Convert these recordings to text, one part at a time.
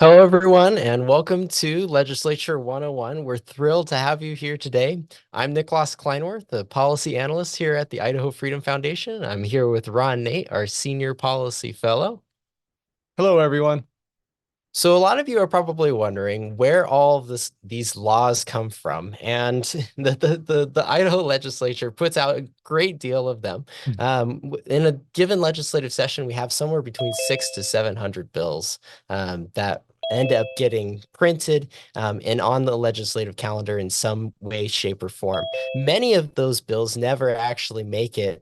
Hello, everyone, and welcome to Legislature 101. We're thrilled to have you here today. I'm Niklas Kleinworth, the policy analyst here at the Idaho Freedom Foundation. I'm here with Ron Nate, our senior policy fellow. Hello, everyone. So a lot of you are probably wondering where all of these laws come from, and the Idaho legislature puts out a great deal of them. In a given legislative session, we have somewhere between 600 to 700 bills that end up getting printed and on the legislative calendar in some way, shape, or form. Many of those bills never actually make it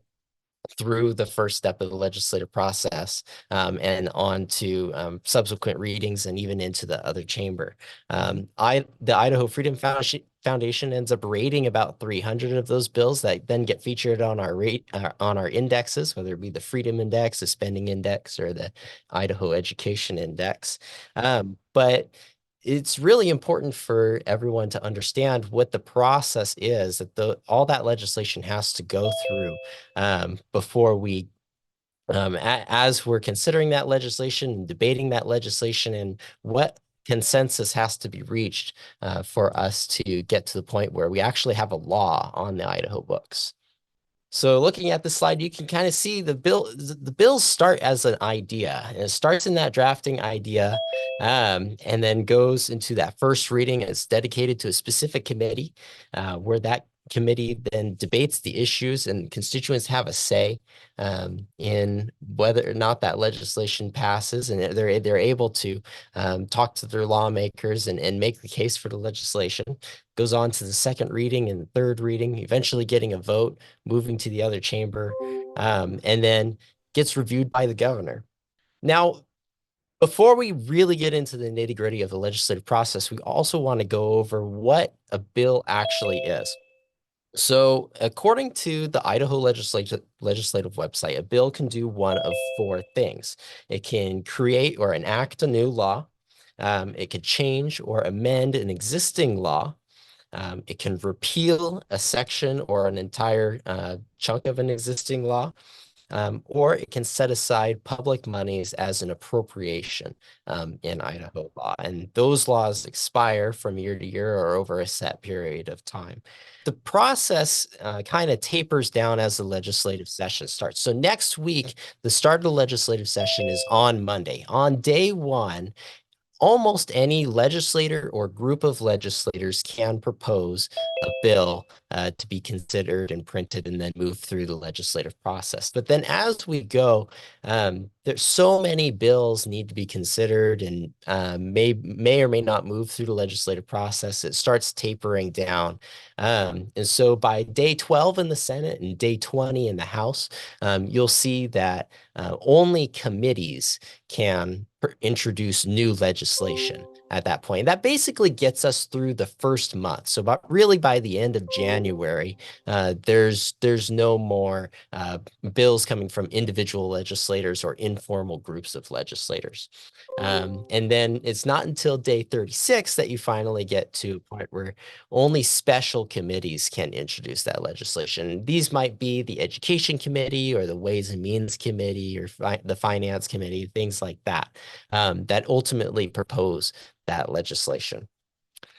through the first step of the legislative process and on to subsequent readings and even into the other chamber. The Idaho Freedom Foundation ends up rating about 300 of those bills that then get featured on our on our indexes, whether it be the Freedom Index, the Spending Index, or the Idaho Education Index. But it's really important for everyone to understand what the process is that all that legislation has to go through before we as we're considering that legislation and debating that legislation and what consensus has to be reached for us to get to the point where we actually have a law on the Idaho books. So looking at the slide, you can kind of see the bills start as an idea. And it starts in that drafting idea and then goes into that first reading. It's dedicated to a specific committee where that committee then debates the issues and constituents have a say in whether or not that legislation passes. And they're able to talk to their lawmakers and make the case for the legislation. Goes on to the second reading and third reading, eventually getting a vote, moving to the other chamber, and then gets reviewed by the governor. Now, before we really get into the nitty-gritty of the legislative process, we also want to go over what a bill actually is. So, according to the Idaho Legislative website, a bill can do one of four things. It can create or enact a new law. It could change or amend an existing law. It can repeal a section or an entire chunk of an existing law, or it can set aside public monies as an appropriation in Idaho law. And those laws expire from year to year or over a set period of time. The process kind of tapers down as the legislative session starts. So next week, the start of the legislative session is on Monday. On day one, almost any legislator or group of legislators can propose a bill to be considered and printed and then move through the legislative process. But then as we go, there's so many bills need to be considered and may or may not move through the legislative process. It starts tapering down. And so by day 12 in the Senate and day 20 in the House, you'll see that only committees can introduce new legislation at that point. That basically gets us through the first month. So about really by the end of January, there's no more bills coming from individual legislators or informal groups of legislators. And then it's not until day 36 that you finally get to a point where only special committees can introduce that legislation. These might be the Education Committee or the Ways and Means Committee or the Finance Committee, things like that, that ultimately propose that legislation.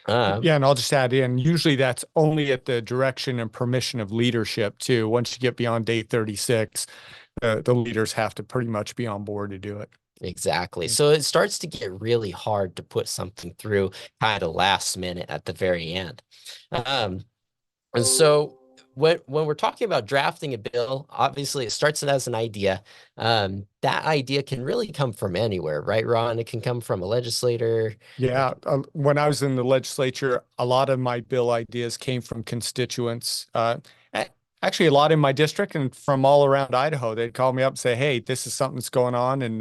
Yeah, and I'll just add in, usually that's only at the direction and permission of leadership too. Once you get beyond day 36, the leaders have to pretty much be on board to do it. Exactly. So it starts to get really hard to put something through kind of last minute at the very end. Um, And so when we're talking about drafting a bill, obviously it starts as an idea. That idea can really come from anywhere, right, Ron? It can come from a legislator. It Yeah, can, when I was in the legislature, a lot of my bill ideas came from constituents. A- Actually, a lot in my district and from all around Idaho. They'd call me up and say, "Hey, this is something that's going on, and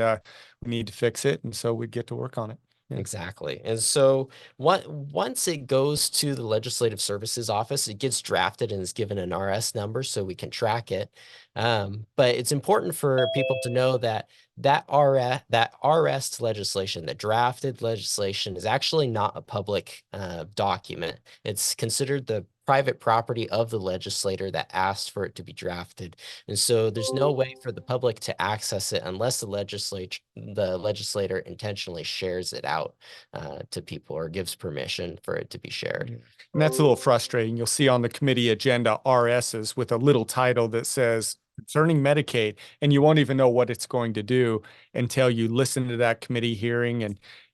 we need to fix it." And so we'd get to work on it. Yeah. exactly. And so once it goes to the Legislative Services Office, it gets drafted and is given an RS number so we can track it. But it's important for people to know that that RS legislation, the drafted legislation, is actually not a public document. It's considered private property of the legislator that asked for it to be drafted. And so there's no way for the public to access it unless the legislator intentionally shares it out to people or gives permission for it to be shared. And that's a little frustrating. You'll see on the committee agenda RSs with a little title that says concerning Medicaid, and you won't even know what it's going to do until you listen to that committee hearing.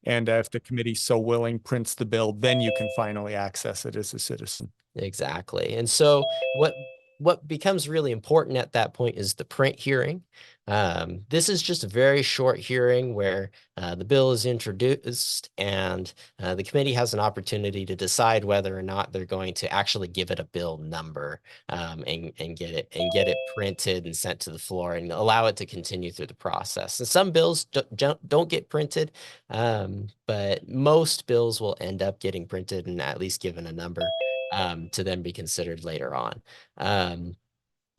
And if the committee so willing prints the bill, then you can finally access it as a citizen. Exactly. And so what becomes really important at that point is the print hearing. This is just a very short hearing where the bill is introduced and the committee has an opportunity to decide whether or not they're going to actually give it a bill number and get it printed and sent to the floor and allow it to continue through the process. And some bills don't get printed, but most bills will end up getting printed and at least given a number to then be considered later on.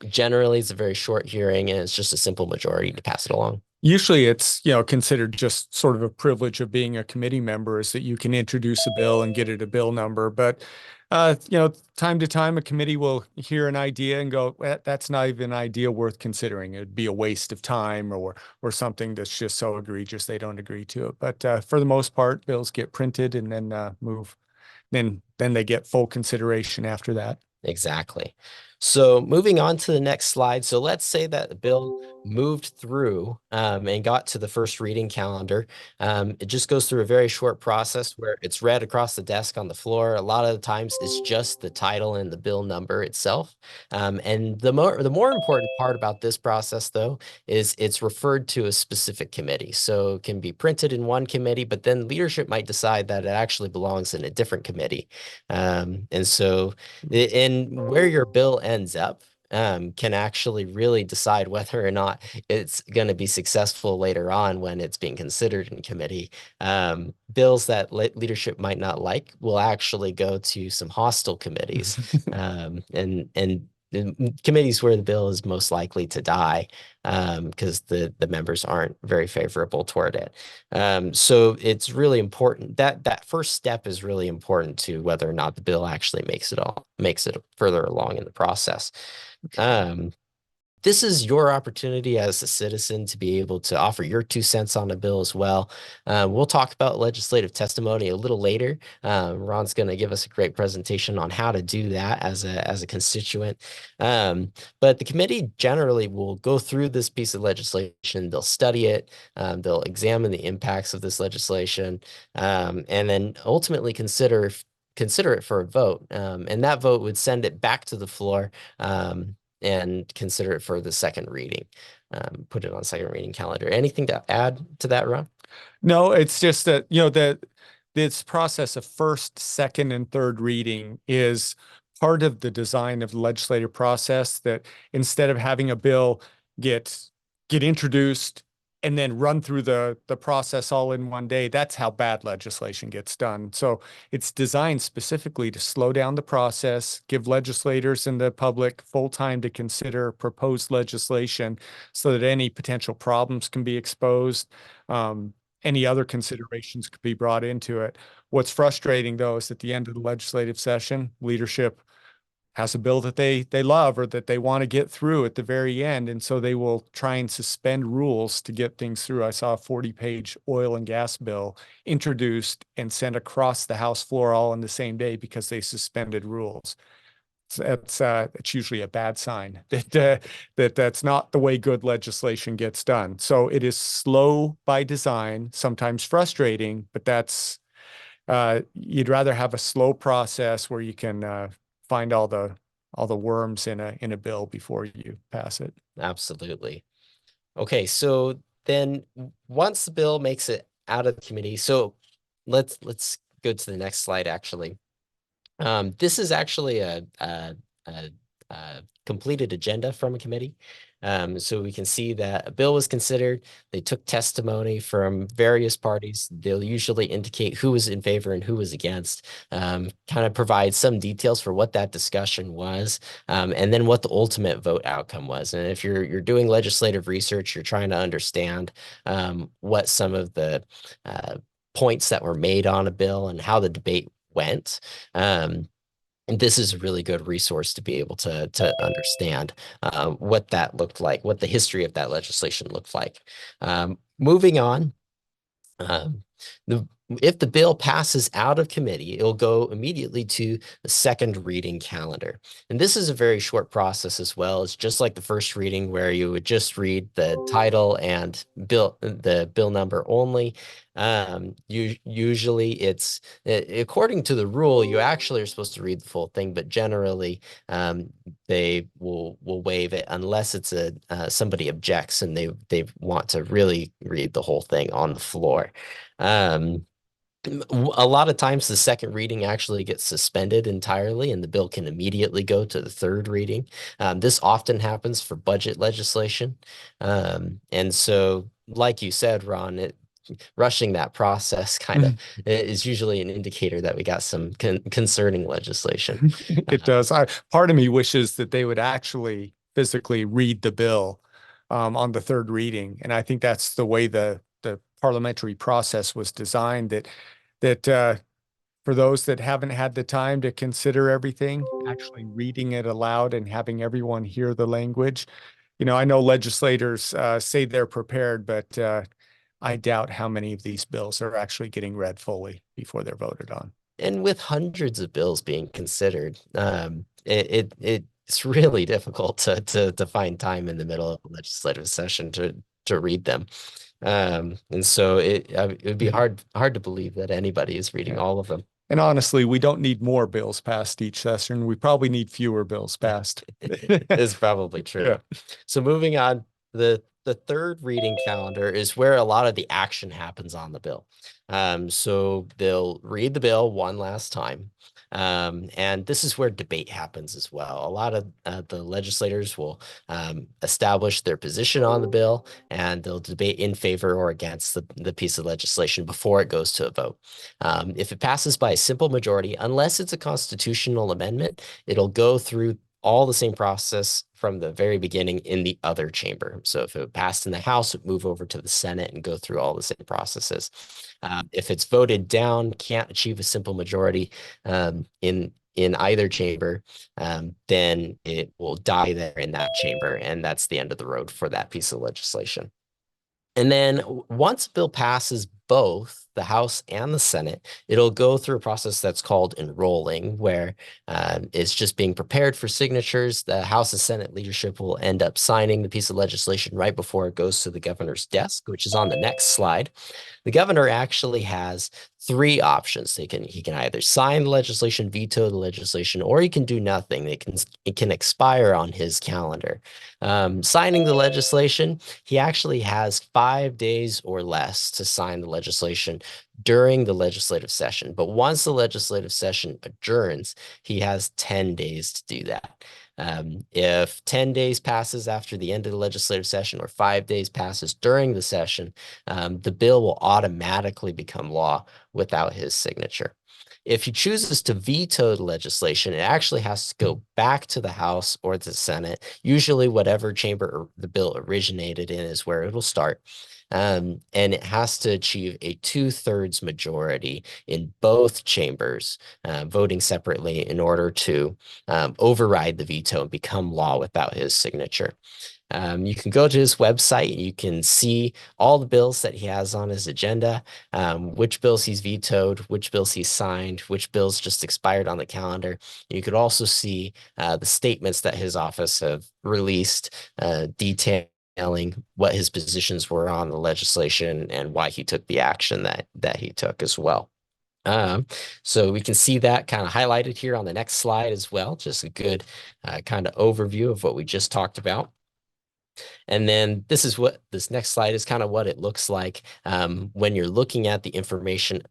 Generally, it's a very short hearing and it's just a simple majority to pass it along. Usually it's, considered just sort of a privilege of being a committee member is that you can introduce a bill and get it a bill number. But, time to time, a committee will hear an idea and go, that's not even an idea worth considering. It'd be a waste of time or something that's just so egregious they don't agree to it. But for the most part, bills get printed and then move. Then they get full consideration after that. Exactly. So moving on to the next slide. So let's say that the bill moved through and got to the first reading calendar. It just goes through a very short process where it's read across the desk on the floor. A lot of the times it's just the title and the bill number itself. And the more important part about this process, though, is it's referred to a specific committee. So it can be printed in one committee, but then leadership might decide that it actually belongs in a different committee. And so in where your bill ends up can actually really decide whether or not it's going to be successful later on when it's being considered in committee. Bills that leadership might not like will actually go to some hostile committees and committees where the bill is most likely to die because the members aren't very favorable toward it. So it's really important that first step is really important to whether or not the bill actually makes it further along in the process. This is your opportunity as a citizen to be able to offer your 2 cents on a bill as well. We'll talk about legislative testimony a little later. Ron's going to give us a great presentation on how to do that as a constituent. But the committee generally will go through this piece of legislation. They'll study it. They'll examine the impacts of this legislation, and then ultimately consider it for a vote. And that vote would send it back to the floor and consider it for the second reading, put it on second reading calendar. Anything to add to that, Ron? No, it's just that, this process of first, second, and third reading is part of the design of the legislative process, that instead of having a bill get introduced and then run through the process all in one day, that's how bad legislation gets done. So it's designed specifically to slow down the process, give legislators and the public full time to consider proposed legislation so that any potential problems can be exposed. Any other considerations could be brought into it. What's frustrating, though, is at the end of the legislative session, leadership has a bill that they love or that they want to get through at the very end. And so they will try and suspend rules to get things through. I saw a 40-page oil and gas bill introduced and sent across the House floor all on the same day because they suspended rules. It's usually a bad sign that's not the way good legislation gets done. So it is slow by design, sometimes frustrating, but that's you'd rather have a slow process where you can find all the worms in a bill before you pass it. Absolutely. Okay, so then once the bill makes it out of the committee, so let's go to the next slide, actually. This is actually a completed agenda from a committee. So we can see that a bill was considered. They took testimony from various parties. They'll usually indicate who was in favor and who was against, kind of provide some details for what that discussion was, and then what the ultimate vote outcome was. And if you're doing legislative research, you're trying to understand what some of the points that were made on a bill and how the debate went. And this is a really good resource to be able to understand what that looked like, what the history of that legislation looked like. Moving on, um, the, if the bill passes out of committee, it'll go immediately to the second reading calendar. And this is a very short process as well. It's just like the first reading where you would just read the title and the bill number only. Usually according to the rule, you actually are supposed to read the full thing, but generally they will waive it unless it's somebody objects and they want to really read the whole thing on the floor. Um, a lot of times the second reading actually gets suspended entirely and the bill can immediately go to the third reading. This often happens for budget legislation. And so, like you said, Ron, rushing that process kind of is usually an indicator that we got some concerning legislation. It does. Part of me wishes that they would actually physically read the bill on the third reading, and I think that's the way the parliamentary process was designed. That for those that haven't had the time to consider everything, actually reading it aloud and having everyone hear the language. I know legislators say they're prepared, but I doubt how many of these bills are actually getting read fully before they're voted on. And with hundreds of bills being considered, it's really difficult to find time in the middle of a legislative session to read them. And so it would be hard to believe that anybody is reading all of them. And honestly, we don't need more bills passed each session. We probably need fewer bills passed. Is probably true. Yeah. So moving on, the third reading calendar is where a lot of the action happens on the bill. So they'll read the bill one last time. And this is where debate happens as well. A lot of the legislators will establish their position on the bill and they'll debate in favor or against the piece of legislation before it goes to a vote. If it passes by a simple majority, unless it's a constitutional amendment, it'll go through all the same process from the very beginning in the other chamber. So if it passed in the House, it move over to the Senate and go through all the same processes. If it's voted down, can't achieve a simple majority in either chamber, then it will die there in that chamber, and that's the end of the road for that piece of legislation. And then once a bill passes both the House and the Senate, it'll go through a process that's called enrolling, where it's just being prepared for signatures. The House and Senate leadership will end up signing the piece of legislation right before it goes to the governor's desk, which is on the next slide. The governor actually has three options. He can either sign the legislation, veto the legislation, or he can do nothing. It can expire on his calendar. Signing the legislation, he actually has 5 days or less to sign the legislation during the legislative session. But once the legislative session adjourns, he has 10 days to do that. If 10 days passes after the end of the legislative session or 5 days passes during the session, the bill will automatically become law without his signature. If he chooses to veto the legislation, it actually has to go back to the House or the Senate. Usually whatever chamber the bill originated in is where it'll start. And it has to achieve a 2/3 majority in both chambers, voting separately in order to override the veto and become law without his signature. You can go to his website. You can see all the bills that he has on his agenda, which bills he's vetoed, which bills he's signed, which bills just expired on the calendar. You could also see the statements that his office have released, detailing what his positions were on the legislation and why he took the action that he took as well. So we can see that kind of highlighted here on the next slide as well. Just a good kind of overview of what we just talked about. And then this next slide is kind of what it looks like when you're looking at the information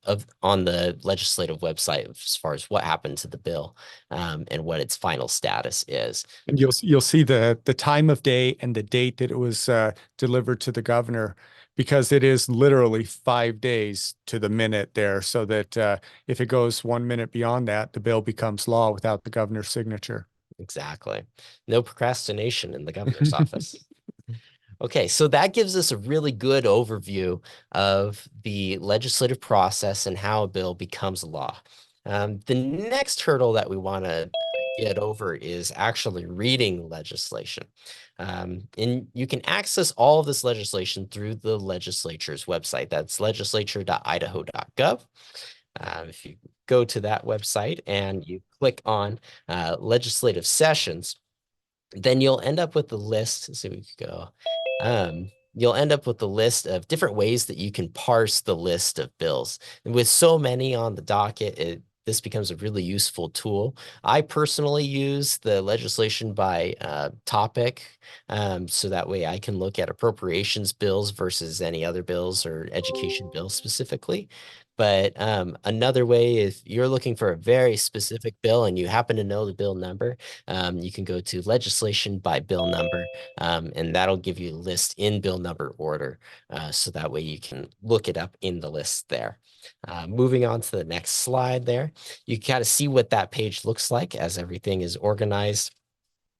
on the legislative website as far as what happened to the bill and what its final status is. And you'll see the time of day and the date that it was delivered to the governor, because it is literally 5 days to the minute there, so that if it goes 1 minute beyond that, the bill becomes law without the governor's signature. Exactly. No procrastination in the governor's office. Okay, so that gives us a really good overview of the legislative process and how a bill becomes law. The next hurdle that we want to get over is actually reading legislation. And you can access all of this legislation through the legislature's website. That's legislature.idaho.gov. If you go to that website and you click on legislative sessions, then you'll end up with the list. So we could go. You'll end up with the list of different ways that you can parse the list of bills. And with so many on the docket, this becomes a really useful tool. I personally use the legislation by topic, so that way I can look at appropriations bills versus any other bills or education bills specifically. But another way, if you're looking for a very specific bill and you happen to know the bill number, you can go to legislation by bill number, and that'll give you a list in bill number order. So that way you can look it up in the list there. Moving on to the next slide there, you kind of see what that page looks like as everything is organized.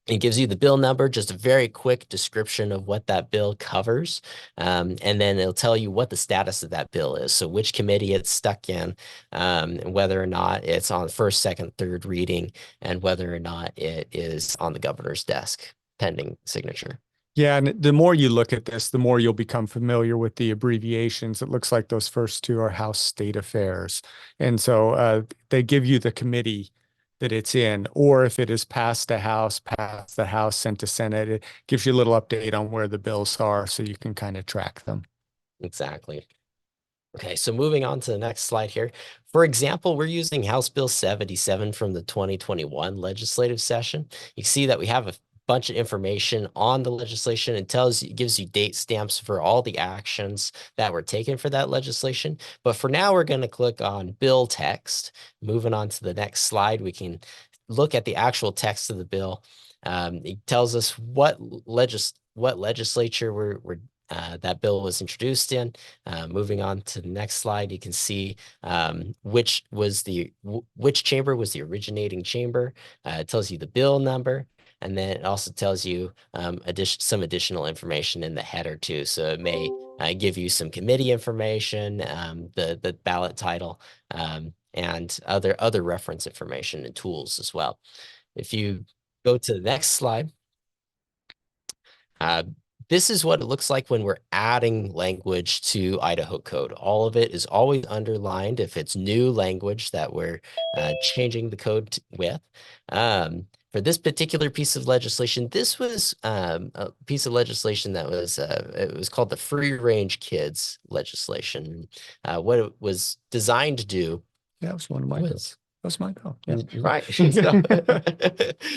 It gives you the bill number, just a very quick description of what that bill covers. And then it'll tell you what the status of that bill is. So which committee it's stuck in, and whether or not it's on first, second, third reading, and whether or not it is on the governor's desk pending signature. Yeah, and the more you look at this, the more you'll become familiar with the abbreviations. It looks like those first two are House State Affairs. And so they give you the committee that it's in, or if it is passed the House, sent to Senate, it gives you a little update on where the bills are so you can kind of track them. Exactly. Okay, so moving on to the next slide here. For example, we're using House Bill 77 from the 2021 legislative session. You see that we have a bunch of information on the legislation. It gives you date stamps for all the actions that were taken for that legislation. But for now, we're going to click on bill text. Moving on to the next slide, we can look at the actual text of the bill. It tells us what legislature that bill was introduced in. Moving on to the next slide, you can see which chamber was the originating chamber. It tells you the bill number. And then it also tells you some additional information in the header too. So it may give you some committee information, the ballot title, and other reference information and tools as well. If you go to the next slide, this is what it looks like when we're adding language to Idaho code. All of it is always underlined if it's new language that we're changing the code with. For this particular piece of legislation, this was a piece of legislation that was it was called the Free Range Kids legislation. What it was designed to do. That was one of my bills. That was my bill. Yeah. Right. So,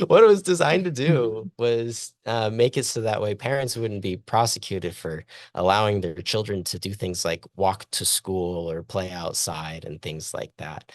what it was designed to do was make it so that way parents wouldn't be prosecuted for allowing their children to do things like walk to school or play outside and things like that.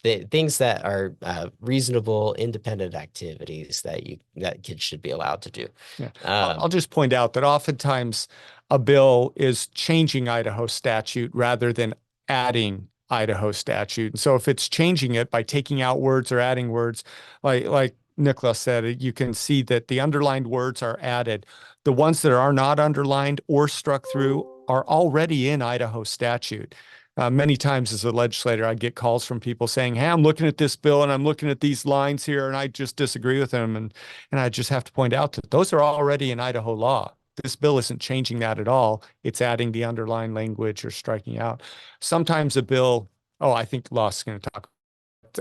Things that are reasonable, independent activities that kids should be allowed to do. Yeah. I'll just point out that oftentimes a bill is changing Idaho statute rather than adding Idaho statute. And so if it's changing it by taking out words or adding words, like Niklas said, you can see that the underlined words are added. The ones that are not underlined or struck through are already in Idaho statute. Many times as a legislator, I get calls from people saying, hey, I'm looking at this bill and I'm looking at these lines here and I just disagree with them. And I just have to point out that those are already in Idaho law. This bill isn't changing that at all. It's adding the underlined language or striking out. Sometimes a bill, I think Loss is going to talk.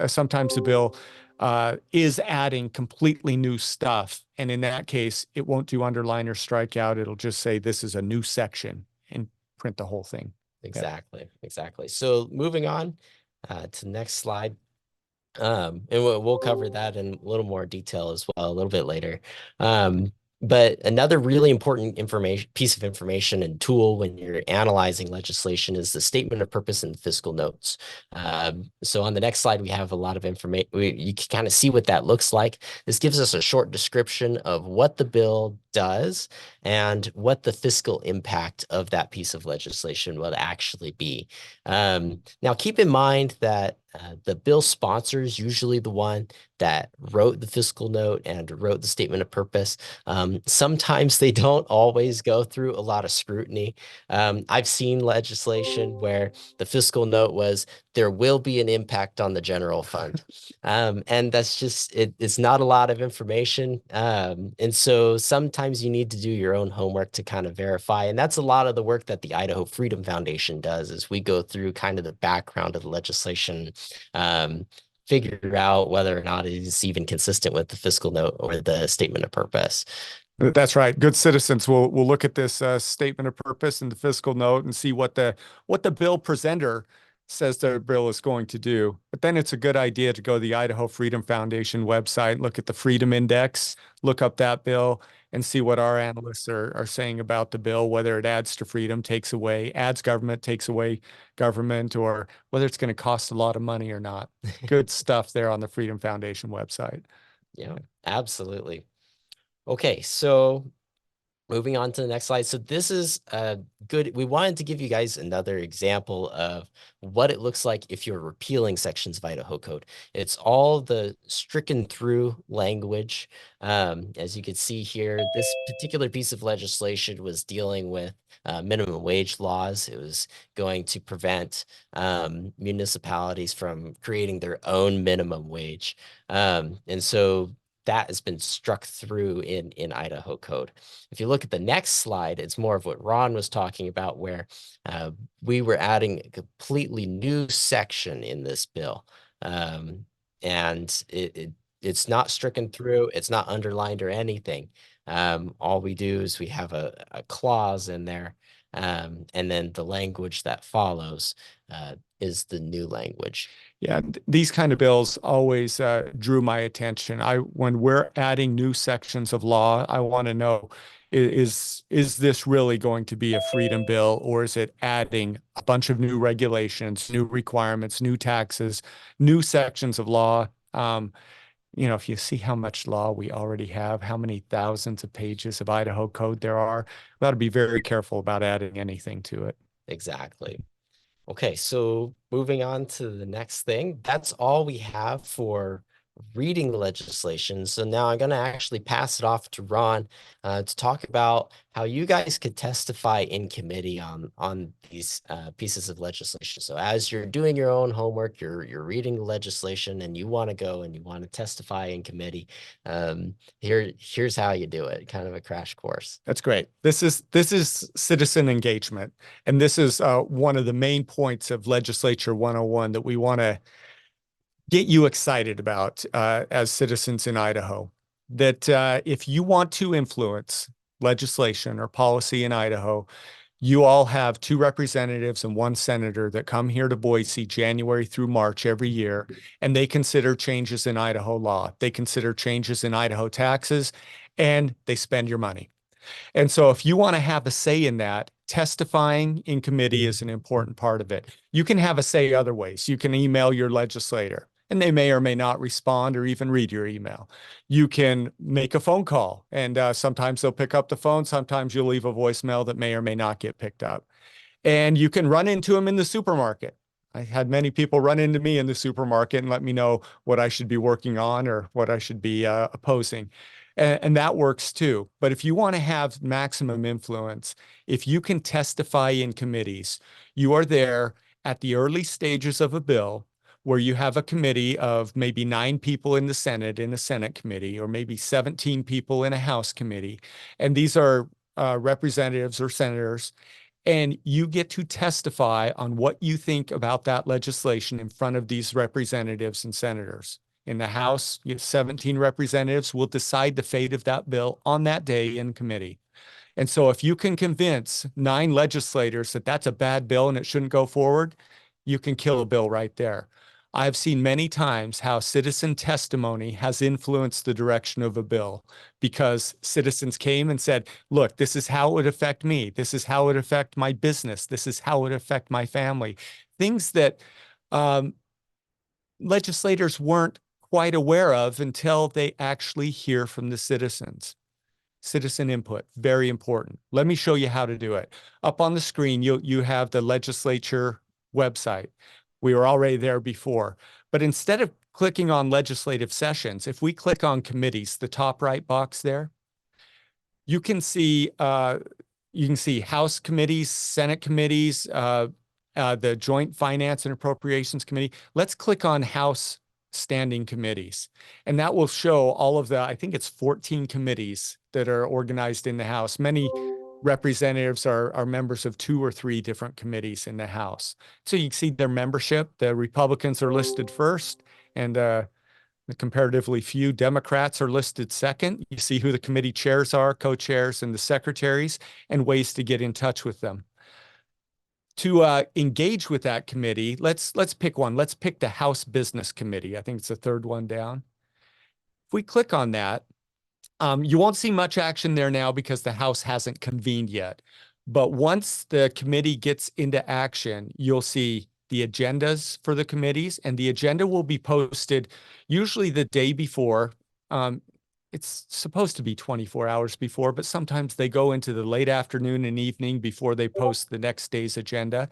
Sometimes the bill is adding completely new stuff. And in that case, it won't do underline or strike out. It'll just say this is a new section and print the whole thing. Exactly. So moving on to the next slide. And we'll cover that in a little more detail as well a little bit later. But another really important piece of information and tool when you're analyzing legislation is the statement of purpose and fiscal notes. So on the next slide, we have a lot of information. You can kind of see what that looks like. This gives us a short description of what the bill does and what the fiscal impact of that piece of legislation would actually be. Now, keep in mind that the bill sponsor is usually the one that wrote the fiscal note and wrote the statement of purpose. Sometimes they don't always go through a lot of scrutiny. I've seen legislation where the fiscal note was there will be an impact on the general fund. And that's just, it's not a lot of information. And so sometimes you need to do your own homework to kind of verify. And that's a lot of the work that the Idaho Freedom Foundation does, is we go through kind of the background of the legislation, figure out whether or not it is even consistent with the fiscal note or the statement of purpose. That's right. Good citizens will look at this statement of purpose and the fiscal note and see what the bill presenter says their bill is going to do. But then it's a good idea to go to the Idaho Freedom Foundation website, look at the Freedom Index, look up that bill, and see what our analysts are saying about the bill, whether it adds to freedom, takes away, adds government, takes away government, or whether it's going to cost a lot of money or not. Good stuff there on the Freedom Foundation website. Yeah, absolutely. Okay, so moving on to the next slide. So this is good. We wanted to give you guys another example of what it looks like if you're repealing sections of Idaho code. It's all the stricken through language. As you can see here, this particular piece of legislation was dealing with minimum wage laws. It was going to prevent municipalities from creating their own minimum wage. And so that has been struck through in Idaho code. If you look at the next slide, it's more of what Ron was talking about, where we were adding a completely new section in this bill. And it's not stricken through, it's not underlined or anything. All we do is we have a clause in there, and then the language that follows is the new language. Yeah, these kind of bills always drew my attention. When we're adding new sections of law, I want to know, is this really going to be a freedom bill, or is it adding a bunch of new regulations, new requirements, new taxes, new sections of law? If you see how much law we already have, how many thousands of pages of Idaho code there are, we ought to be very careful about adding anything to it. Exactly. Okay, so moving on to the next thing, that's all we have for reading the legislation. So now I'm going to actually pass it off to Ron to talk about how you guys could testify in committee on these pieces of legislation. So as you're doing your own homework, you're reading the legislation and you want to go and you want to testify in committee, here's how you do it, kind of a crash course. That's great. This is citizen engagement. And this is one of the main points of Legislature 101 that we want to get you excited about as citizens in Idaho. That if you want to influence legislation or policy in Idaho, you all have 2 representatives and 1 senator that come here to Boise January through March every year, and they consider changes in Idaho law. They consider changes in Idaho taxes, and they spend your money. And so if you want to have a say in that, testifying in committee is an important part of it. You can have a say other ways. You can email your legislator, and they may or may not respond or even read your email. You can make a phone call, and sometimes they'll pick up the phone. Sometimes you'll leave a voicemail that may or may not get picked up. And you can run into them in the supermarket. I had many people run into me in the supermarket and let me know what I should be working on or what I should be opposing. And that works too. But if you want to have maximum influence, if you can testify in committees, you are there at the early stages of a bill where you have a committee of maybe 9 people in the Senate, in a Senate committee, or maybe 17 people in a House committee. And these are representatives or senators. And you get to testify on what you think about that legislation in front of these representatives and senators. In the House, you have 17 representatives will decide the fate of that bill on that day in committee. And so if you can convince 9 legislators that that's a bad bill and it shouldn't go forward, you can kill a bill right there. I've seen many times how citizen testimony has influenced the direction of a bill because citizens came and said, look, this is how it would affect me. This is how it would affect my business. This is how it would affect my family. Things that legislators weren't quite aware of until they actually hear from the citizens. Citizen input, very important. Let me show you how to do it. Up on the screen, you have the legislature website. We were already there before, but instead of clicking on legislative sessions, if we click on committees, the top right box there, you can see House committees, Senate committees, the Joint Finance and Appropriations Committee. Let's click on House standing committees, and that will show all of the, I think it's 14 committees that are organized in the House. Many representatives are members of 2 or 3 different committees in the House. So you can see their membership. The Republicans are listed first, and the comparatively few Democrats are listed second. You see who the committee chairs are, co-chairs, and the secretaries, and ways to get in touch with them. To engage with that committee, let's pick one. Let's pick the House Business Committee. I think it's the third one down. If we click on that, you won't see much action there now because the House hasn't convened yet. But once the committee gets into action, you'll see the agendas for the committees, and the agenda will be posted usually the day before. It's supposed to be 24 hours before, but sometimes they go into the late afternoon and evening before they post the next day's agenda.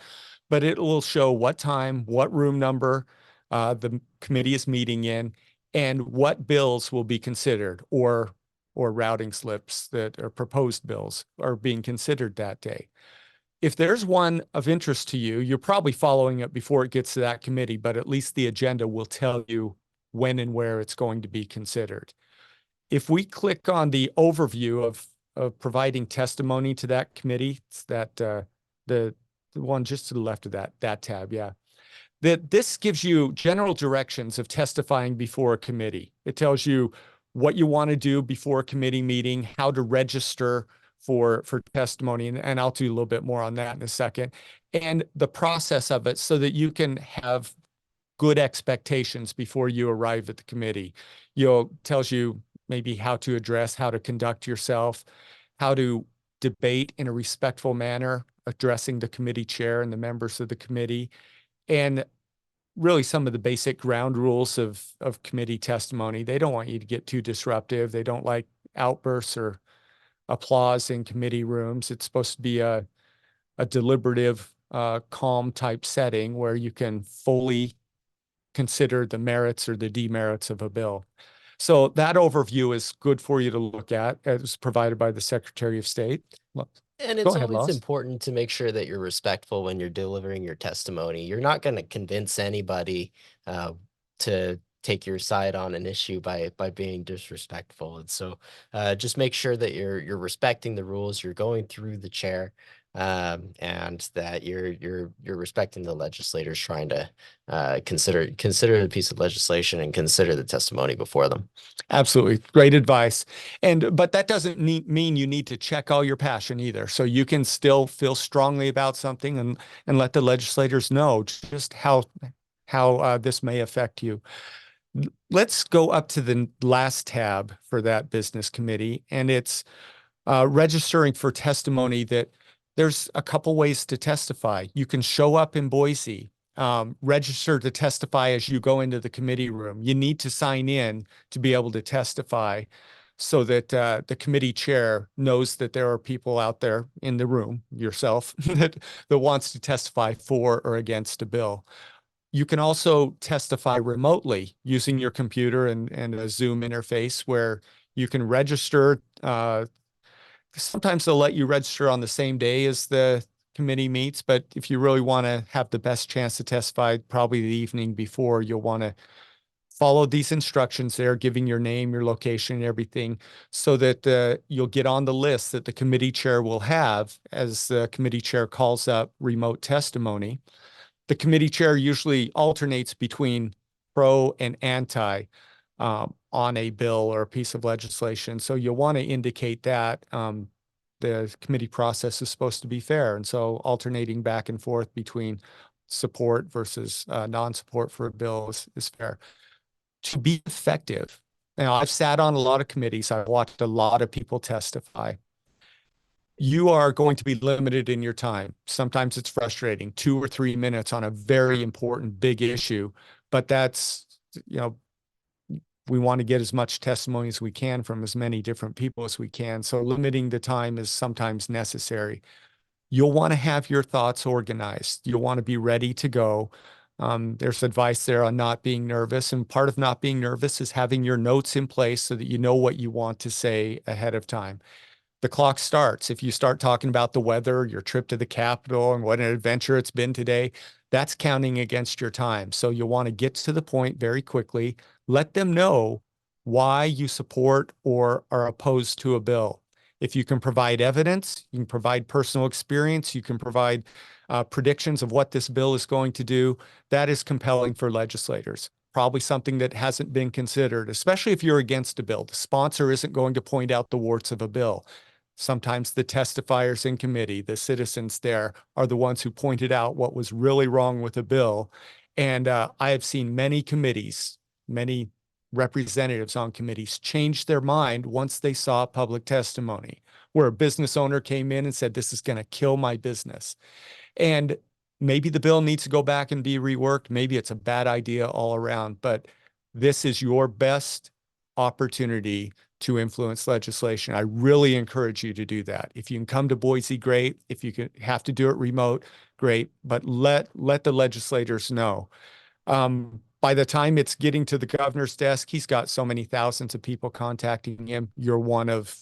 But it will show what time, what room number the committee is meeting in, and what bills will be considered, or routing slips that are proposed bills are being considered that day. If there's one of interest to you, you're probably following it before it gets to that committee, but at least the agenda will tell you when and where it's going to be considered. If we click on the overview of providing testimony to that committee, it's that the one just to the left of that tab, yeah. This gives you general directions of testifying before a committee. It tells you what you want to do before a committee meeting, how to register for testimony, and I'll do a little bit more on that in a second, and the process of it so that you can have good expectations before you arrive at the committee. Tells you maybe how to address, how to conduct yourself, how to debate in a respectful manner, addressing the committee chair and the members of the committee, and really some of the basic ground rules of committee testimony. They don't want you to get too disruptive. They don't like outbursts or applause in committee rooms. It's supposed to be a deliberative, calm type setting where you can fully consider the merits or the demerits of a bill. So that overview is good for you to look at. It was provided by the Secretary of State. And it's always Loss. important to make sure that you're respectful when you're delivering your testimony. You're not going to convince anybody to take your side on an issue by being disrespectful. And so just make sure that you're respecting the rules, you're going through the chair, and that you're respecting the legislators trying to consider the piece of legislation and consider the testimony before them. Absolutely. Great advice. But that doesn't mean you need to check all your passion either. So you can still feel strongly about something and let the legislators know just how this may affect you. Let's go up to the last tab for that business committee, and it's registering for testimony. That there's a couple ways to testify. You can show up in Boise, register to testify as you go into the committee room. You need to sign in to be able to testify so that the committee chair knows that there are people out there in the room, yourself, that wants to testify for or against a bill. You can also testify remotely using your computer and a Zoom interface where you can register. Sometimes they'll let you register on the same day as the committee meets, but if you really want to have the best chance to testify, probably the evening before, you'll want to follow these instructions there, giving your name, your location, and everything, so that you'll get on the list that the committee chair will have as the committee chair calls up remote testimony. The committee chair usually alternates between pro and anti on a bill or a piece of legislation. So you'll want to indicate that the committee process is supposed to be fair. And so alternating back and forth between support versus non-support for a bill is fair. To be effective, now I've sat on a lot of committees. I've watched a lot of people testify. You are going to be limited in your time. Sometimes it's frustrating, 2 or 3 minutes on a very important big issue, but that's, we want to get as much testimony as we can from as many different people as we can. So limiting the time is sometimes necessary. You'll want to have your thoughts organized. You'll want to be ready to go. There's advice there on not being nervous. And part of not being nervous is having your notes in place so that you know what you want to say ahead of time. The clock starts. If you start talking about the weather, your trip to the Capitol, and what an adventure it's been today, that's counting against your time. So you'll want to get to the point very quickly. Let them know why you support or are opposed to a bill. If you can provide evidence, you can provide personal experience, you can provide predictions of what this bill is going to do, that is compelling for legislators. Probably something that hasn't been considered, especially if you're against a bill. The sponsor isn't going to point out the warts of a bill. Sometimes the testifiers in committee, the citizens there, are the ones who pointed out what was really wrong with the bill. And I have seen many committees, many representatives on committees change their mind once they saw public testimony, where a business owner came in and said, this is going to kill my business. And maybe the bill needs to go back and be reworked. Maybe it's a bad idea all around, but this is your best opportunity to influence legislation. I really encourage you to do that. If you can come to Boise, great. If you can have to do it remote, great. But let the legislators know. By the time it's getting to the governor's desk, he's got so many thousands of people contacting him. You're one of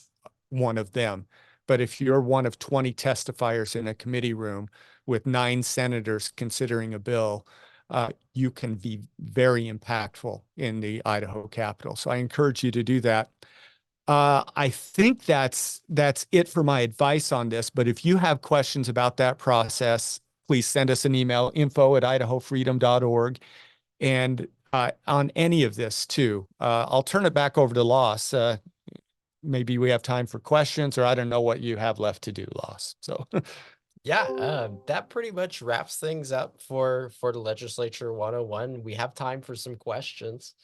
them. But if you're one of 20 testifiers in a committee room with 9 senators considering a bill, you can be very impactful in the Idaho Capitol. So I encourage you to do that. I think that's it for my advice on this. But if you have questions about that process, please send us an email, info@idahofreedom.org. And on any of this too, I'll turn it back over to Loss. Maybe we have time for questions, or I don't know what you have left to do, Loss. So Yeah, that pretty much wraps things up for the Legislature 101. We have time for some questions.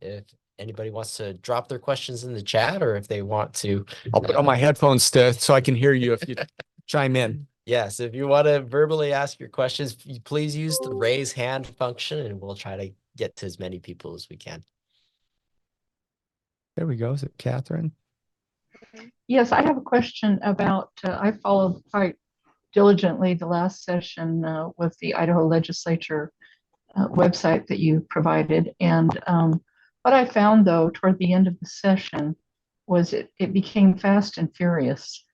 If anybody wants to drop their questions in the chat, or if they want to, I'll put on my headphones so I can hear you if you chime in. Yes, if you want to verbally ask your questions, please use the raise hand function, and we'll try to get to as many people as we can. There we go. Is it Catherine? Yes, I have a question about, I followed quite diligently the last session with the Idaho Legislature website that you provided. And what I found, though, toward the end of the session was it became fast and furious.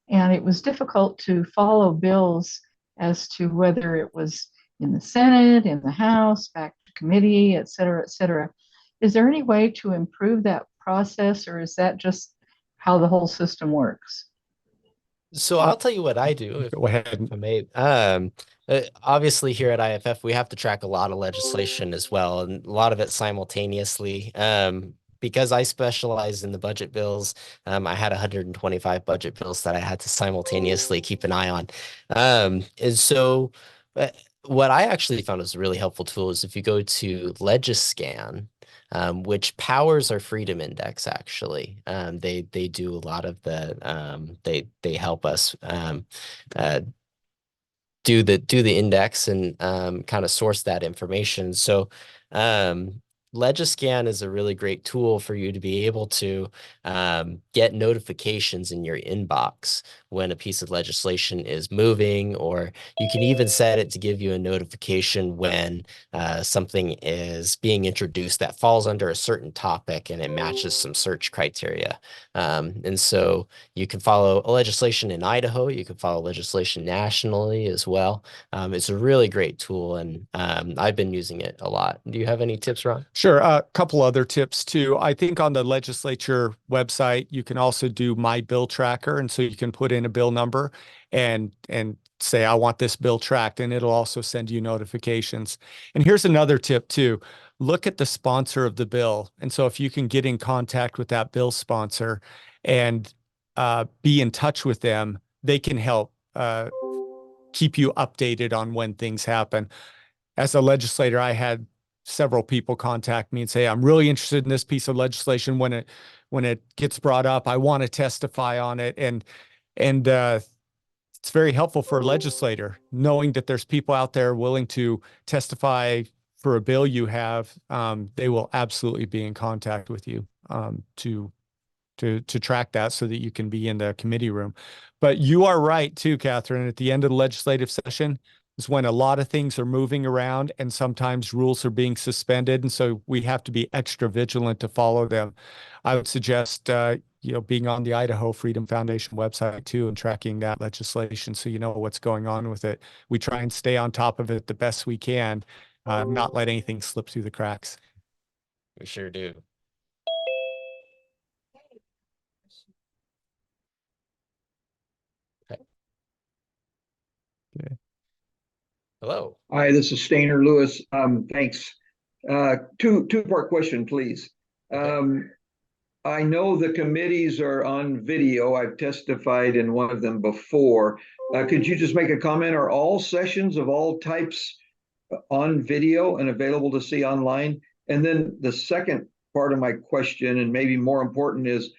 And it was difficult to follow bills as to whether it was in the Senate, in the House, back to committee, et cetera, et cetera. Is there any way to improve that process, or is that just how the whole system works? So I'll tell you what I do. Go ahead. If I may. Obviously here at IFF, we have to track a lot of legislation as well, and a lot of it simultaneously. Because I specialize in the budget bills, I had 125 budget bills that I had to simultaneously keep an eye on. And so what I actually found was a really helpful tool is if you go to Legiscan, which powers our Freedom Index, actually. They do a lot of the they help us do the index and kind of source that information. So Legiscan is a really great tool for you to be able to get notifications in your inbox when a piece of legislation is moving, or you can even set it to give you a notification when something is being introduced that falls under a certain topic and it matches some search criteria. And so you can follow legislation in Idaho, you can follow legislation nationally as well. It's a really great tool, and I've been using it a lot. Do you have any tips, Ron? Sure. A couple other tips too. I think on the legislature website, you can also do My Bill Tracker. And so you can put in a bill number and say, I want this bill tracked, and it'll also send you notifications. And here's another tip too. Look at the sponsor of the bill. And so if you can get in contact with that bill sponsor and be in touch with them, they can help keep you updated on when things happen. As a legislator, I had several people contact me and say, I'm really interested in this piece of legislation. When it gets brought up, I want to testify on it. And it's very helpful for a legislator knowing that there's people out there willing to testify for a bill you have, they will absolutely be in contact with you to track that so that you can be in the committee room. But you are right too, Catherine. At the end of the legislative session is when a lot of things are moving around and sometimes rules are being suspended. And so we have to be extra vigilant to follow them. I would suggest, being on the Idaho Freedom Foundation website too and tracking that legislation so you know what's going on with it. We try and stay on top of it the best we can, not let anything slip through the cracks. We sure do. Okay. Hello. Hi, this is Stainer Lewis. Thanks. Two-part question, please. Okay. I know the committees are on video. I've testified in one of them before. Could you just make a comment? Are all sessions of all types on video and available to see online? And then the second part of my question, and maybe more important, is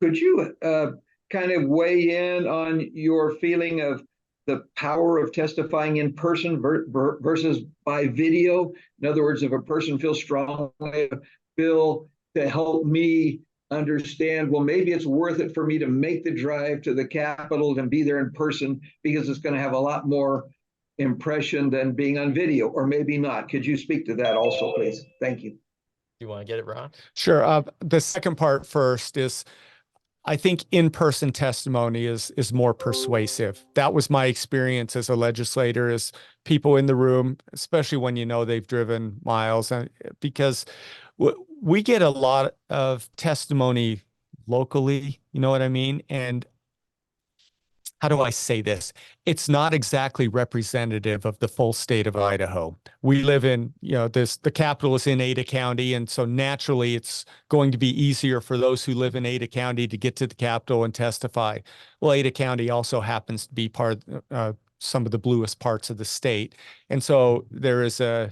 could you kind of weigh in on your feeling of the power of testifying in person versus by video? In other words, if a person feels strongly, Bill, to help me understand, well, maybe it's worth it for me to make the drive to the Capitol and be there in person because it's going to have a lot more impression than being on video, or maybe not. Could you speak to that also, please? Thank you. You want to get it, Ron? Sure. The second part first is, I think in-person testimony is more persuasive. That was my experience as a legislator, is people in the room, especially when they've driven miles, and because we get a lot of testimony locally, you know what I mean? And how do I say this? It's not exactly representative of the full state of Idaho. We live in, the capital is in Ada County. And so naturally it's going to be easier for those who live in Ada County to get to the Capitol and testify. Well, Ada County also happens to be some of the bluest parts of the state. And so there's a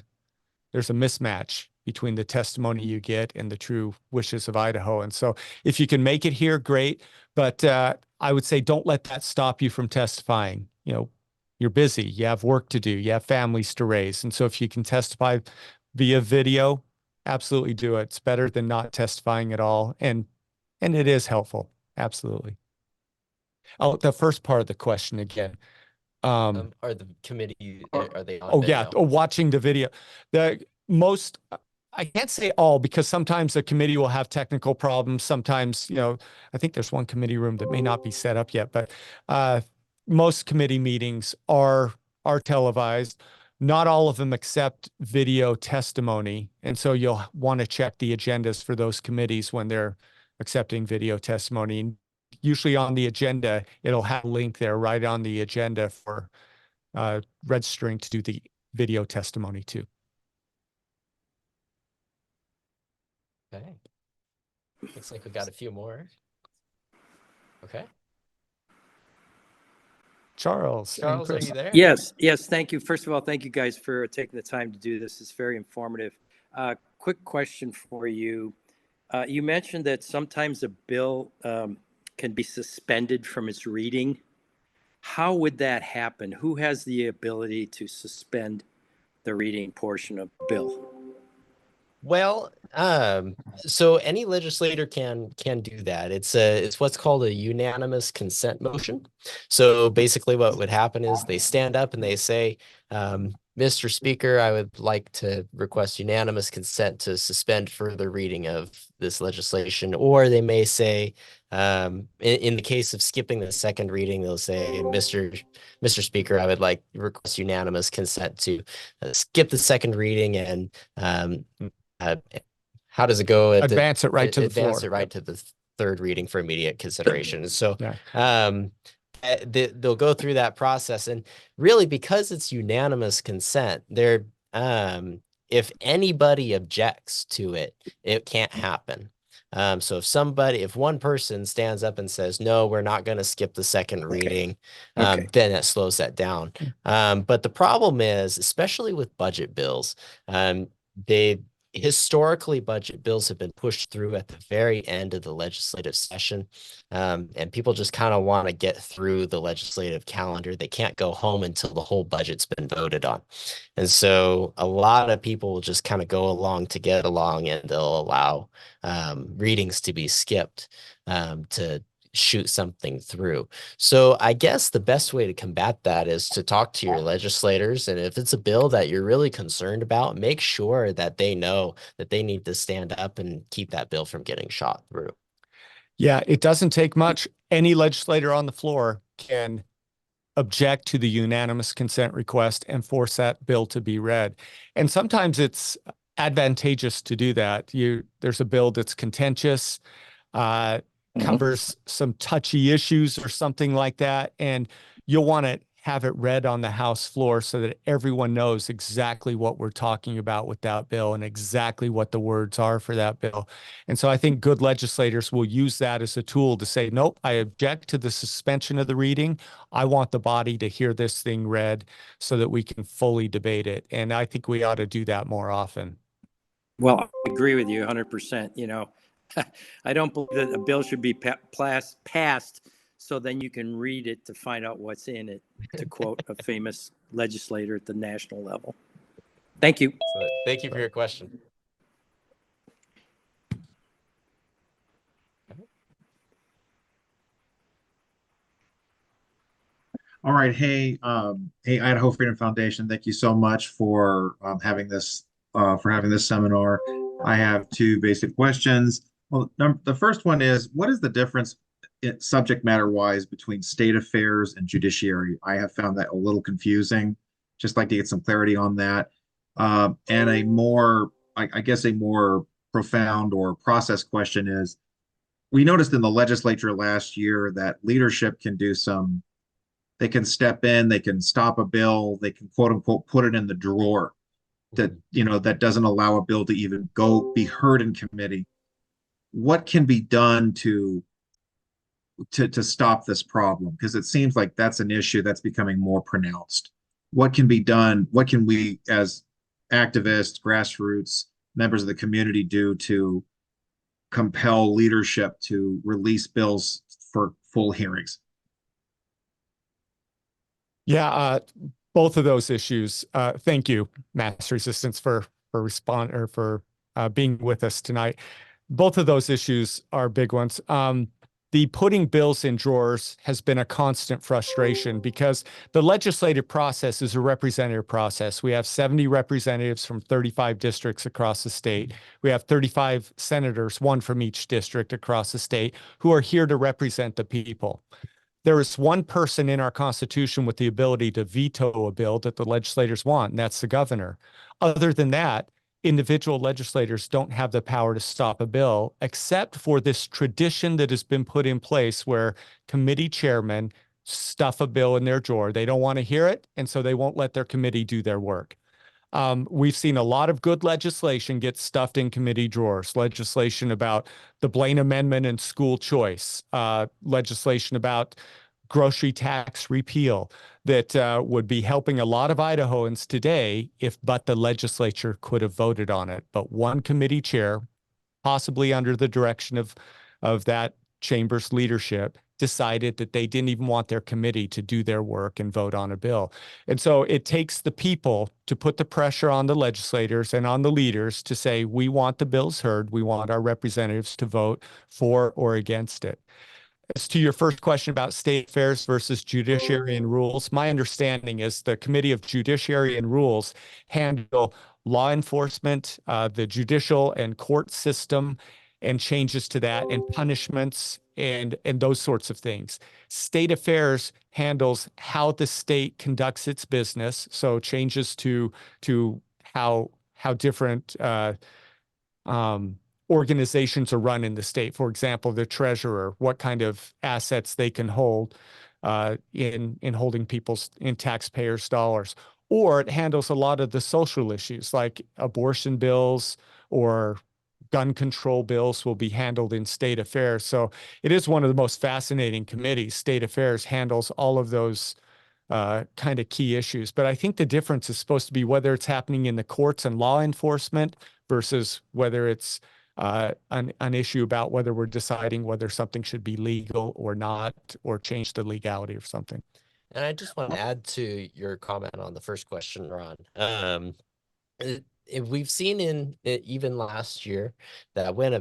mismatch between the testimony you get and the true wishes of Idaho. And so if you can make it here, great. But I would say don't let that stop you from testifying. You're busy, you have work to do, you have families to raise. And so if you can testify via video, absolutely do it. It's better than not testifying at all. And it is helpful. Absolutely. Oh, the first part of the question again. Are the committee, are they on Oh, video? yeah. Watching the video. I can't say all, because sometimes the committee will have technical problems. Sometimes, I think there's one committee room that may not be set up yet, but most committee meetings are televised. Not all of them accept video testimony. And so you'll want to check the agendas for those committees when they're accepting video testimony. And usually on the agenda, it'll have a link there right on the agenda for registering to do the video testimony too. Okay. Looks like we got a few more. Okay. Charles, are you there? Yes, thank you. First of all, thank you guys for taking the time to do this. It's very informative. Quick question for you. You mentioned that sometimes a bill can be suspended from its reading. How would that happen? Who has the ability to suspend the reading portion of the bill? Well, so any legislator can do that. It's what's called a unanimous consent motion. So basically what would happen is they stand up and they say, Mr. Speaker, I would like to request unanimous consent to suspend further reading of this legislation. Or they may say, in the case of skipping the second reading, they'll say, Mr. Speaker, I would like request unanimous consent to skip the second reading and how does it go? Advance it right to the floor. Advance it right to the third reading for immediate consideration. So they'll go through that process, and really because it's unanimous consent, if anybody objects to it, it can't happen. So if one person stands up and says, no, we're not going to skip the second reading, then it slows that down. But the problem is, especially with budget bills, historically, budget bills have been pushed through at the very end of the legislative session. And people just kind of want to get through the legislative calendar. They can't go home until the whole budget's been voted on. And so a lot of people will just kind of go along to get along, and they'll allow readings to be skipped to shoot something through. So I guess the best way to combat that is to talk to your legislators. And if it's a bill that you're really concerned about, make sure that they know that they need to stand up and keep that bill from getting shot through. Yeah, it doesn't take much. Any legislator on the floor can object to the unanimous consent request and force that bill to be read. And sometimes it's advantageous to do that. There's a bill that's contentious, covers some touchy issues or something like that, and you'll want to have it read on the House floor so that everyone knows exactly what we're talking about with that bill and exactly what the words are for that bill. And so I think good legislators will use that as a tool to say, nope, I object to the suspension of the reading. I want the body to hear this thing read so that we can fully debate it. And I think we ought to do that more often. Well, I agree with you 100%. You know, I don't believe that a bill should be passed so then you can read it to find out what's in it, to quote a famous legislator at the national level. Thank you. So thank you for your question. All right. Hey, Idaho Freedom Foundation. Thank you so much for having this seminar. I have two basic questions. Well, the first one is, what is the difference subject matter wise between state affairs and judiciary? I have found that a little confusing. Just like to get some clarity on that. And a more, I guess, a more profound or process question is, we noticed in the legislature last year that leadership can do some, they can step in, they can stop a bill, they can quote unquote put it in the drawer that, that doesn't allow a bill to even go be heard in committee. What can be done to stop this problem? Because it seems like that's an issue that's becoming more pronounced. What can be done? What can we as activists, grassroots, members of the community do to compel leadership to release bills for full hearings? Yeah, both of those issues. Thank you, Master Assistants, for being with us tonight. Both of those issues are big ones. The putting bills in drawers has been a constant frustration because the legislative process is a representative process. We have 70 representatives from 35 districts across the state. We have 35 senators, one from each district across the state, who are here to represent the people. There is one person in our Constitution with the ability to veto a bill that the legislators want, and that's the governor. Other than that, individual legislators don't have the power to stop a bill, except for this tradition that has been put in place where committee chairmen stuff a bill in their drawer. They don't want to hear it, and so they won't let their committee do their work. We've seen a lot of good legislation get stuffed in committee drawers. Legislation about the Blaine Amendment and school choice, legislation about grocery tax repeal that would be helping a lot of Idahoans today but the legislature could have voted on it. But one committee chair, possibly under the direction of that chamber's leadership, decided that they didn't even want their committee to do their work and vote on a bill. And so it takes the people to put the pressure on the legislators and on the leaders to say, we want the bills heard. We want our representatives to vote for or against it. As to your first question about state affairs versus judiciary and rules, my understanding is the Committee of Judiciary and Rules handle law enforcement, the judicial and court system, and changes to that, and punishments, and those sorts of things. State affairs handles how the state conducts its business, so changes to how different organizations are run in the state. For example, the treasurer, what kind of assets they can hold in holding in taxpayers' dollars. Or it handles a lot of the social issues like abortion bills or gun control bills will be handled in state affairs. So it is one of the most fascinating committees. State affairs handles all of those kind of key issues. But I think the difference is supposed to be whether it's happening in the courts and law enforcement versus whether it's an issue about whether we're deciding whether something should be legal or not, or change the legality of something. And I just want to add to your comment on the first question, Ron. We've seen even last year that when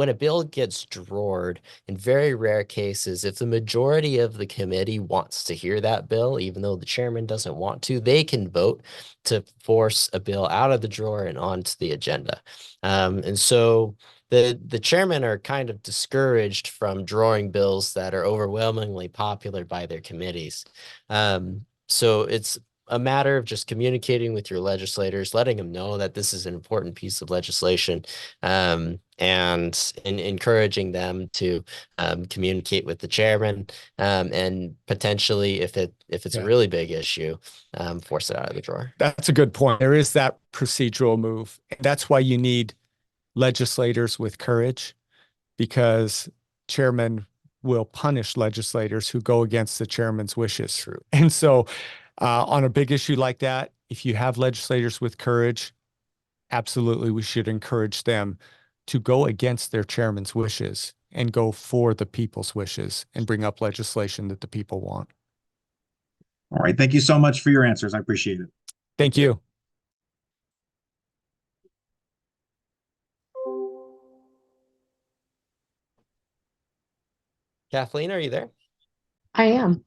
a bill gets drawered, in very rare cases, if the majority of the committee wants to hear that bill, even though the chairman doesn't want to, they can vote to force a bill out of the drawer and onto the agenda. And so the chairmen are kind of discouraged from drawing bills that are overwhelmingly popular by their committees. So it's a matter of just communicating with your legislators, letting them know that this is an important piece of legislation, and encouraging them to communicate with the chairman, and potentially, if it's a really big issue, force it out of the drawer. That's a good point. There is that procedural move. That's why you need legislators with courage, because chairmen will punish legislators who go against the chairman's wishes. True. And so on a big issue like that, if you have legislators with courage, absolutely we should encourage them to go against their chairman's wishes and go for the people's wishes and bring up legislation that the people want. All right. Thank you so much for your answers. I appreciate it. Thank you. Kathleen, are you there? I am.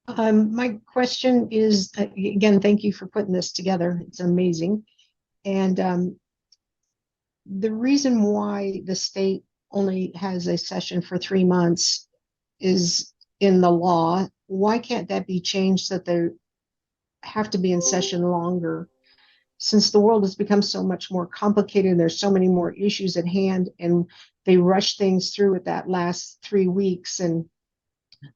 My question is, again, thank you for putting this together. It's amazing. And the reason why the state only has a session for 3 months is in the law. Why can't that be changed so that they have to be in session longer? Since the world has become so much more complicated and there's so many more issues at hand, and they rush things through at that last 3 weeks, and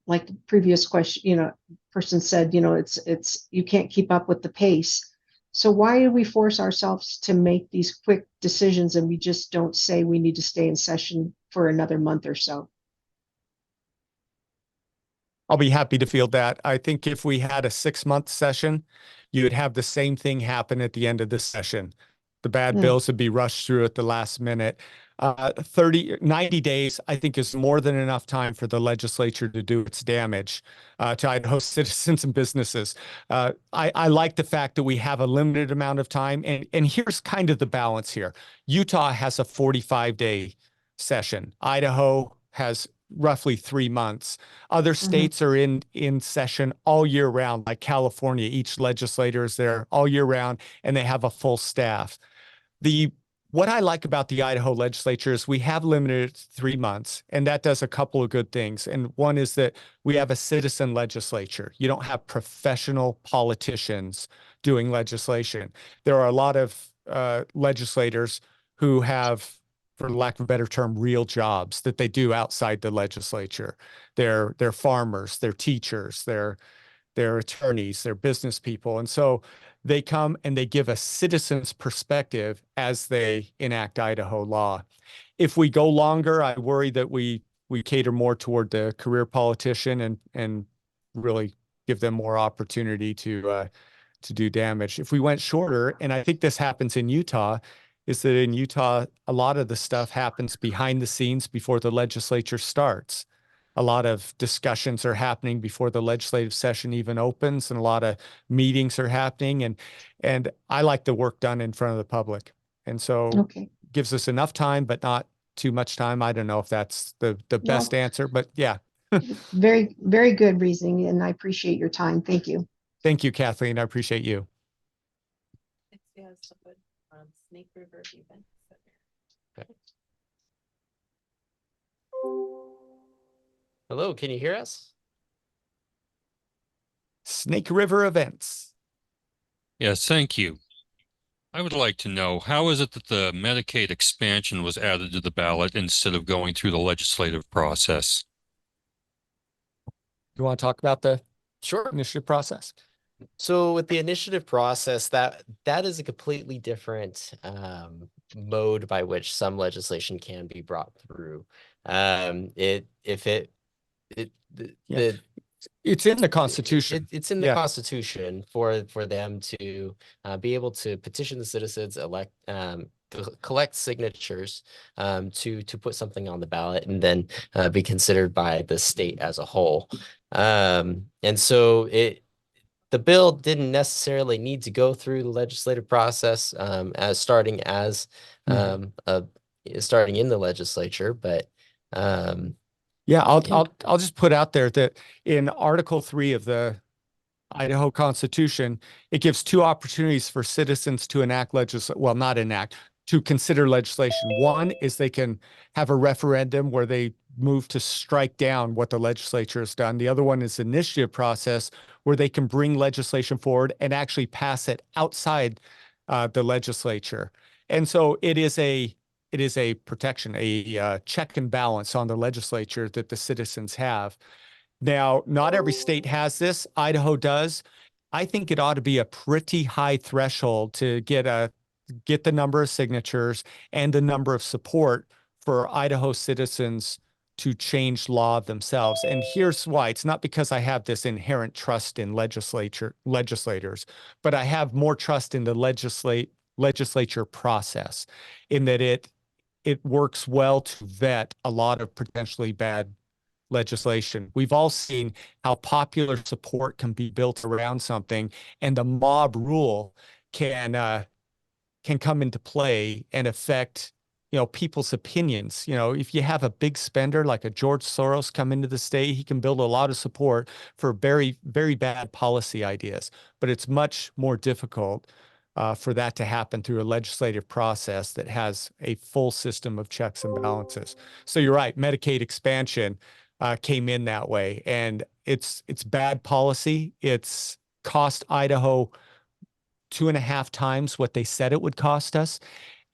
like the previous question, person said, it's you can't keep up with the pace. So why do we force ourselves to make these quick decisions and we just don't say we need to stay in session for another month or so? I'll be happy to field that. I think if we had a 6-month session, you would have the same thing happen at the end of the session. The bad bills would be rushed through at the last minute. 90 days, I think, is more than enough time for the legislature to do its damage to Idaho citizens and businesses. I like the fact that we have a limited amount of time. And here's kind of the balance here. Utah has a 45-day session. Idaho has roughly 3 months. Other states are in session all year round, like California. Each legislator is there all year round, and they have a full staff. What I like about the Idaho legislature is we have limited 3 months, and that does a couple of good things. And one is that we have a citizen legislature. You don't have professional politicians doing legislation. There are a lot of legislators who have, for lack of a better term, real jobs that they do outside the legislature. They're farmers, they're teachers, they're attorneys, they're business people. And so they come and they give a citizen's perspective as they enact Idaho law. If we go longer, I worry that we cater more toward the career politician and really give them more opportunity to do damage. If we went shorter, and I think this happens in Utah, is that in Utah, a lot of the stuff happens behind the scenes before the legislature starts. A lot of discussions are happening before the legislative session even opens, and a lot of meetings are happening. And I like the work done in front of the public. And so gives us enough time, but not too much time. I don't know if that's the best answer, but yeah. Very, very good reasoning, and I appreciate your time. Thank you. Thank you, Kathleen. I appreciate you. Snake River event. Okay. Hello, can you hear us? Snake River events. Yes, thank you. I would like to know, how is it that the Medicaid expansion was added to the ballot instead of going through the legislative process? You want to talk about the Sure. initiative process? So with the initiative process, that is a completely different mode by which some legislation can be brought through. It's in the Constitution. It's in the Yeah. Constitution for them to be able to petition the citizens, collect signatures to put something on the ballot, and then be considered by the state as a whole. And so the bill didn't necessarily need to go through the legislative process starting in the legislature, but yeah, I'll just put out there that in Article 3 of the Idaho Constitution, it gives two opportunities for citizens to enact to consider legislation. One is they can have a referendum where they move to strike down what the legislature has done. The other one is initiative process where they can bring legislation forward and actually pass it outside the legislature. And so it is a protection, a check and balance on the legislature that the citizens have. Now, not every state has this. Idaho does. I think it ought to be a pretty high threshold to get the number of signatures and the number of support for Idaho citizens to change law themselves. And here's why. It's not because I have this inherent trust in legislators, but I have more trust in the legislature process, in that it works well to vet a lot of potentially bad legislation. We've all seen how popular support can be built around something, and the mob rule can come into play and affect, people's opinions. If you have a big spender like a George Soros come into the state, he can build a lot of support for very, very bad policy ideas. But it's much more difficult for that to happen through a legislative process that has a full system of checks and balances. So you're right, Medicaid expansion came in that way, and it's bad policy. It's cost Idaho 2.5 times what they said it would cost us.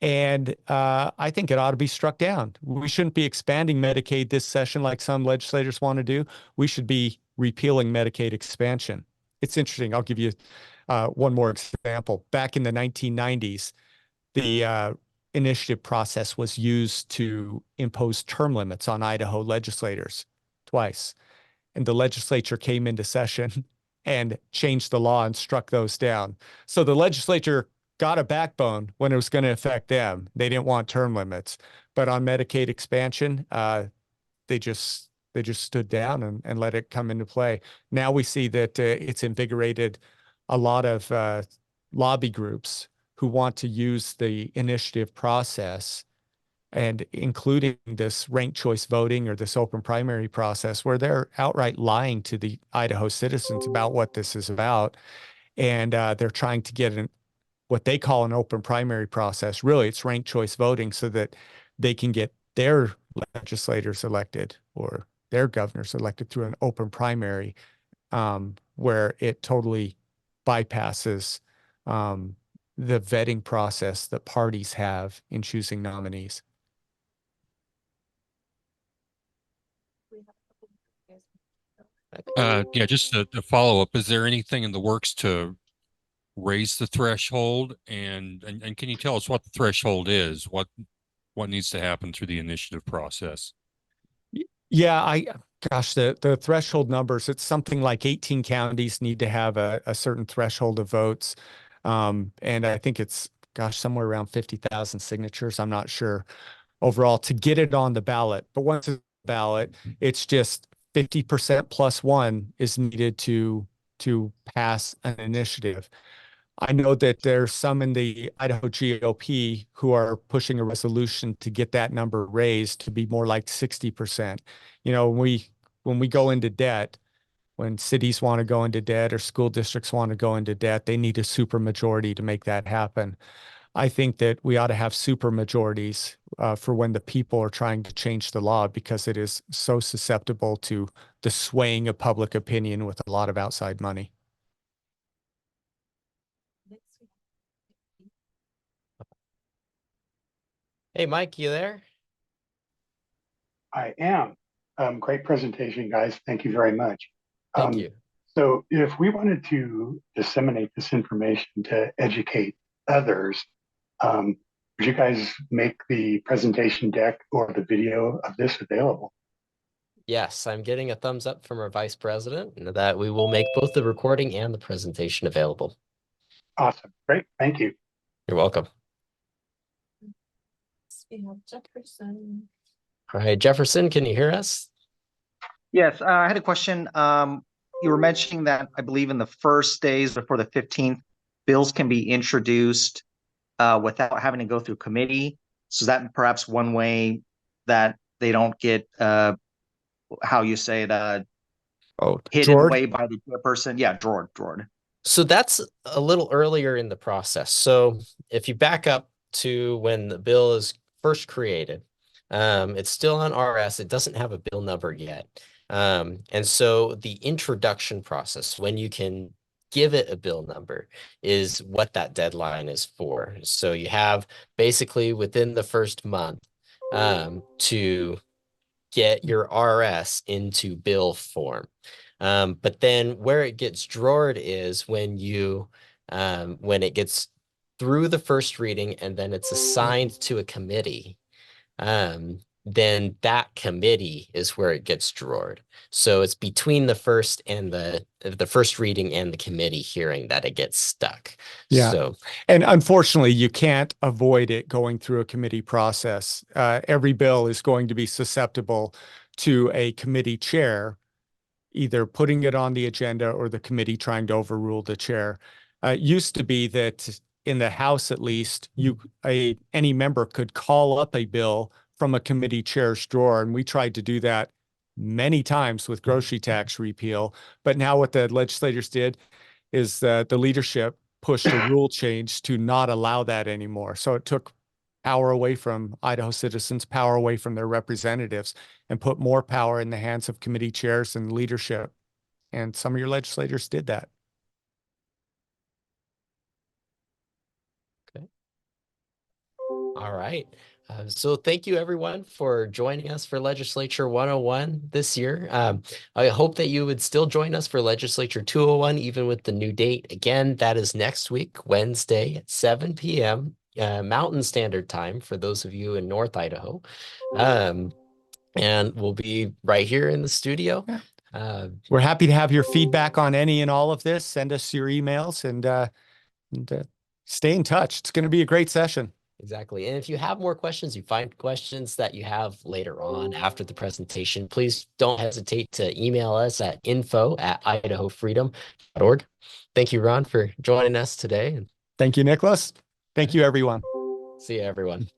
And I think it ought to be struck down. We shouldn't be expanding Medicaid this session like some legislators want to do. We should be repealing Medicaid expansion. It's interesting. I'll give you one more example. Back in the 1990s, the initiative process was used to impose term limits on Idaho legislators twice. And the legislature came into session and changed the law and struck those down. So the legislature got a backbone when it was going to affect them. They didn't want term limits. But on Medicaid expansion, they just stood down and let it come into play. Now we see that it's invigorated a lot of lobby groups who want to use the initiative process, and including this ranked choice voting or this open primary process, where they're outright lying to the Idaho citizens about what this is about. And they're trying to get what they call an open primary process. Really, it's ranked choice voting so that they can get their legislators elected or their governors elected through an open primary, where it totally bypasses the vetting process that parties have in choosing nominees. Yeah, just a follow-up. Is there anything in the works to raise the threshold? And can you tell us what the threshold is? What needs to happen through the initiative process? Yeah, gosh, the threshold numbers, it's something like 18 counties need to have a certain threshold of votes. And I think it's, somewhere around 50,000 signatures. I'm not sure overall to get it on the ballot. But once it's on the ballot, it's just 50% plus one is needed to pass an initiative. I know that there's some in the Idaho GOP who are pushing a resolution to get that number raised to be more like 60%. When we go into debt, when cities want to go into debt or school districts want to go into debt, they need a supermajority to make that happen. I think that we ought to have supermajorities for when the people are trying to change the law, because it is so susceptible to the swaying of public opinion with a lot of outside money. Hey, Mike, you there? I am. Great presentation, guys. Thank you very much. Thank you. So if we wanted to disseminate this information to educate others, would you guys make the presentation deck or the video of this available? Yes, I'm getting a thumbs up from our vice president and that we will make both the recording and the presentation available. Awesome. Great. Thank you. You're welcome. We have Jefferson. All right, Jefferson, can you hear us? Yes, I had a question. You were mentioning that I believe in the first days before the 15th, bills can be introduced without having to go through committee. So is that perhaps one way that they don't get, how you say it, hidden George? away by the chairperson? Yeah, drawered. So that's a little earlier in the process. So if you back up to when the bill is first created, it's still on RS. It doesn't have a bill number yet. And so the introduction process, when you can give it a bill number, is what that deadline is for. So you have basically within the first month to get your RS into bill form. But then where it gets drawered is when when it gets through the first reading and then it's assigned to a committee, then that committee is where it gets drawered. So it's between the first and the first reading and the committee hearing that it gets stuck. Yeah. So, and unfortunately, you can't avoid it going through a committee process. Every bill is going to be susceptible to a committee chair either putting it on the agenda or the committee trying to overrule the chair. It used to be that in the House, at least, any member could call up a bill from a committee chair's drawer, and we tried to do that many times with grocery tax repeal. But now what the legislators did is that the leadership pushed a rule change to not allow that anymore. So it took power away from Idaho citizens, power away from their representatives, and put more power in the hands of committee chairs and leadership. And some of your legislators did that. okay. All right. So thank you everyone for joining us for Legislature 101 this year. I hope that you would still join us for Legislature 201, even with the new date. Again, that is next week, Wednesday at 7 p.m. Mountain Standard Time for those of you in North Idaho. And we'll be right here in the studio. We're happy to have your feedback on any and all of this. Send us your emails and stay in touch. It's going to be a great session. Exactly. And if you have more questions, you find questions that you have later on after the presentation, please don't hesitate to email us at info@idahofreedom.org. Thank you, Ron, for joining us today. Thank you, Niklas. Thank you, everyone. See you, everyone.